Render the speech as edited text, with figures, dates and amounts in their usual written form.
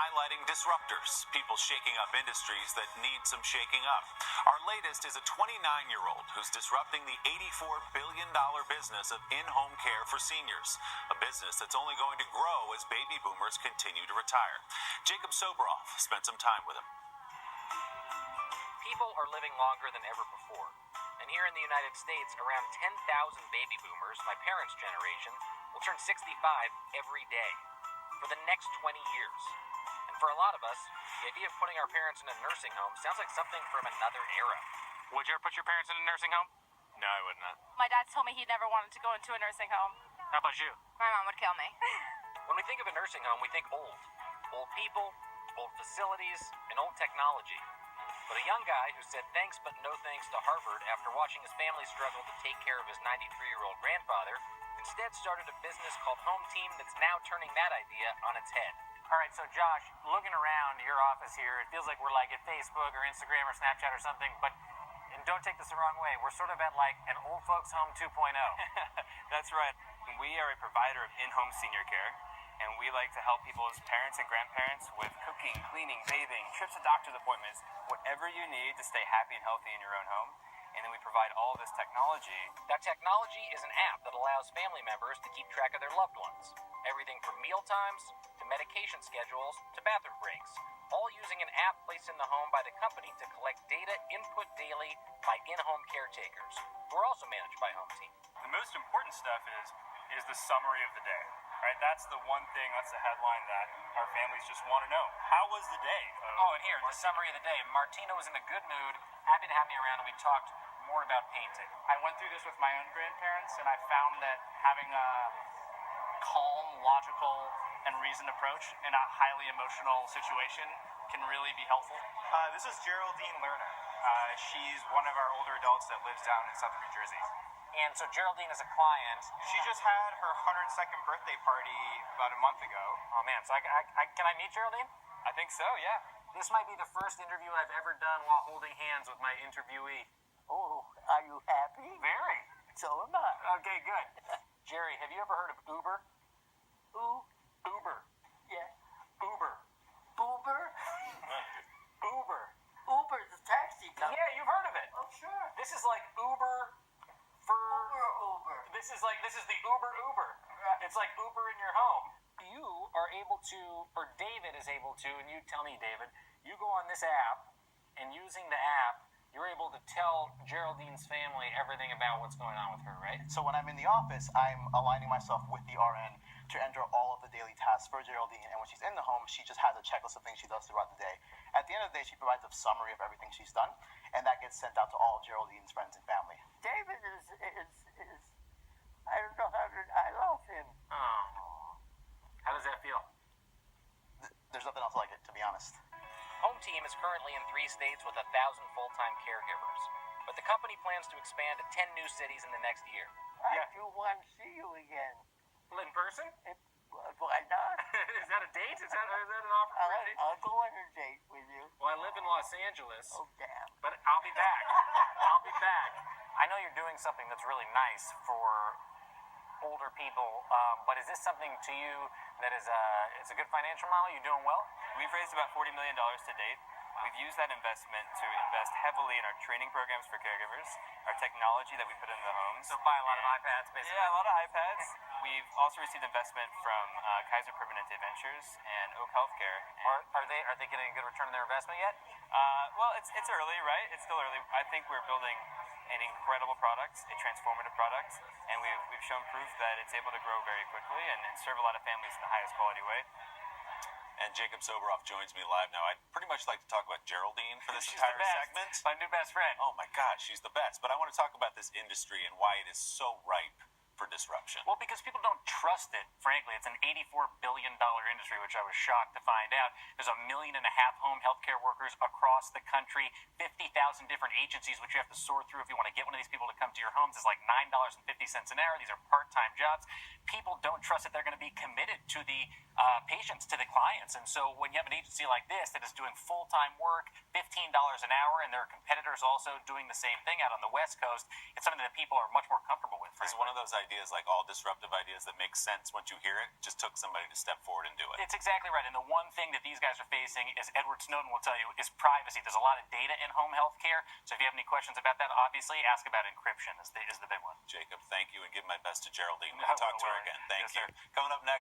highlighting disruptors, people shaking up industries that need some shaking up. Our latest is a 29-year-old who's disrupting the $84 billion business of in-home care for seniors, a business that's only going to grow as baby boomers continue to retire. Jacob Sobroff spent some time with him. People are living longer than ever before. And here in the United States, around 10,000 baby boomers, my parents' generation, will turn 65 every day for the next 20 years. And for a lot of us, the idea of putting our parents in a nursing home sounds like something from another era. Would you ever put your parents in a nursing home? No, I would not. My dad told me he never wanted to go into a nursing home. How about you? My mom would kill me. When we think of a nursing home, we think old. Old people, old facilities, and old technology. But a young guy who said thanks but no thanks to Harvard after watching his family struggle to take care of his 93-year-old grandfather instead started a business called Home Team that's now turning that idea on its head. All right, so Josh, looking around your office here, it feels like we're like at Facebook or Instagram or Snapchat or something, but and don't take this the wrong way, we're sort of at like an old folks home 2.0. That's right. We are a provider of in-home senior care, and we like to help people's parents and grandparents with cooking, cleaning, bathing, trips to doctor's appointments, whatever you need to stay happy and healthy in your own home. And then we provide all of this technology. That technology is an app that allows family members to keep track of their loved ones. Everything from meal times to medication schedules to bathroom breaks. All using an app placed in the home by the company to collect data input daily by in-home caretakers, who are also managed by Home Team. The most important stuff is the summary of the day. Right? That's the one thing, that's the headline that our families just want to know. How was the day? Oh, and here, the summary of the day. Martina was in a good mood, happy to have me around, and we talked more about painting. I went through this with my own grandparents, and I found that having a calm, logical, and reasoned approach in a highly emotional situation can really be helpful. This is Geraldine Lerner. She's one of our older adults that lives down in southern New Jersey. And so Geraldine is a client. She just had her 102nd birthday party about a month ago. Oh, man. So can I meet Geraldine? I think so, yeah. This might be the first interview I've ever done while holding hands with my interviewee. Oh, are you happy? Very. So am I. Okay, good. Jerry, have you ever heard of Uber? Who? Uber. Yeah. Uber. Uber? Uber. Uber's a taxi company. Yeah, you've heard of it. Oh, sure. This is like Uber for... Uber. This is the Uber. Right. It's like Uber in your home. You are able to, or David is able to, and you tell me, David, you go on this app, and using the app, you're able to tell Geraldine's family everything about what's going on with her, right? So when I'm in the office, I'm aligning myself with the RN to enter all of the daily tasks for Geraldine, and when she's in the home, she just has a checklist of things she does throughout the day. At the end of the day, she provides a summary of everything she's done, and that gets sent out to all of Geraldine's friends and family. David is I don't know I love him. Oh. How does that feel? There's nothing else like it, to be honest. Home Team is currently in 3 states with 1,000 full-time caregivers. But the company plans to expand to 10 new cities in the next year. I do want to see you again. In person? Why not? Is that a date? Is that an offer for a date? I'll go on a date with you. Well, I live in Los Angeles. Oh, damn. But I'll be back. I'll be back. I know you're doing something that's really nice for older people, but is this something to you that is it's a good financial model? You doing well? We've raised about $40 million to date. We've used that investment to invest heavily in our training programs for caregivers, our technology that we put into the homes. So buy a lot of iPads, basically. Yeah, a lot of iPads. We've also received investment from Kaiser Permanente Ventures and Oak Healthcare. Are they getting a good return on their investment yet? Well, it's early, right? It's still early. I think we're building an incredible product, a transformative product, and we've shown proof that it's able to grow very quickly and serve a lot of families in the highest quality way. And Jacob Sobroff joins me live now. I'd pretty much like to talk about Geraldine for this She's entire the best. segment. My new best friend. Oh my gosh, she's the best. But I want to talk about this industry and why it is so ripe for disruption. Well, because people don't trust it, frankly. It's an $84 billion industry, which I was shocked to find out. There's 1.5 million home healthcare workers across the country, 50,000 different agencies, which you have to sort through if you want to get one of these people to come to your homes. It's like $9.50 an hour. These are part-time jobs. People don't trust that they're going to be committed to the patients, to the clients. And so when you have an agency like this that is doing full-time work, $15 an hour, and there are competitors also doing the same thing out on the West Coast, it's something that people are much more comfortable with. It's one of those ideas ideas, like all disruptive ideas that make sense once you hear it, just took somebody to step forward and do it. It's exactly right. And the one thing that these guys are facing, as Edward Snowden will tell you, is privacy. There's a lot of data in home health care. So if you have any questions about that, obviously ask about encryption is the big one. Jacob, thank you, and give my best to Geraldine. I We'll talk will, to her Willie. again. Thank Yes, you. sir. Coming up next.